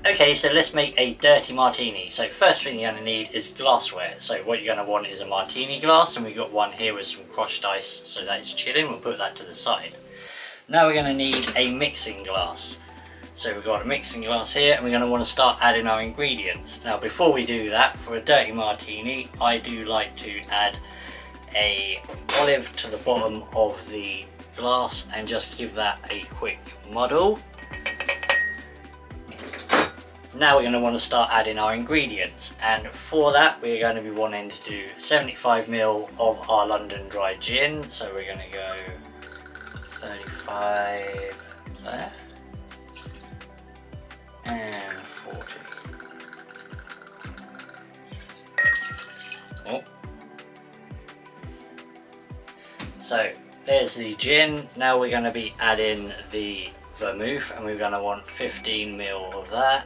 Okay, so let's make a dirty martini. So first thing you're going to need is glassware. So what you're going to want is a martini glass, and we've got one here with some crushed ice, so that is chilling. We'll put that to the side. Now we're going to need a mixing glass. So we've got a mixing glass here, and we're going to want to start adding our ingredients. Now before we do that, for a dirty martini, I do like to add a olive to the bottom of the glass and just give that a quick muddle. Now we're going to want to start adding our ingredients, and for that we're going to be wanting to do 75ml of our London dry gin. So we're going to go 35 there and 40. Oh. So there's the gin. Now we're going to be adding the vermouth, and we're going to want 15ml of that.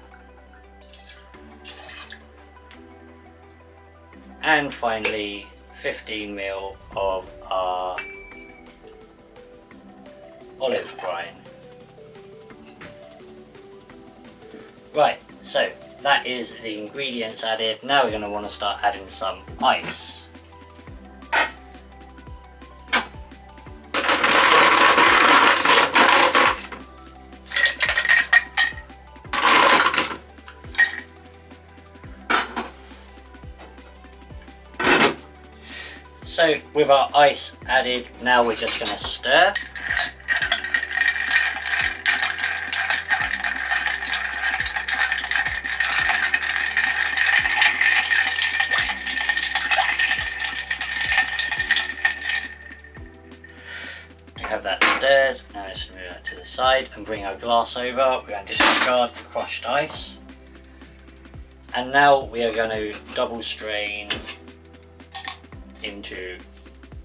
And finally 15ml of our olive brine. Right, so that is the ingredients added. Now we're going to want to start adding some ice. So with our ice added, now we're just going to stir. We have that stirred. Now let's move that to the side and bring our glass over. We're going to discard the crushed ice. And now we are going to double strain into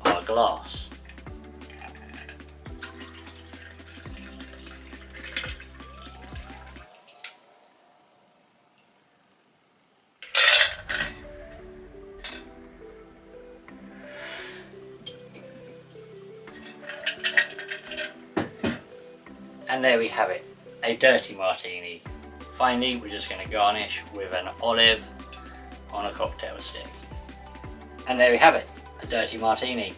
our glass. And there we have it, a dirty martini. Finally, we're just going to garnish with an olive on a cocktail stick. And there we have it, a dirty martini.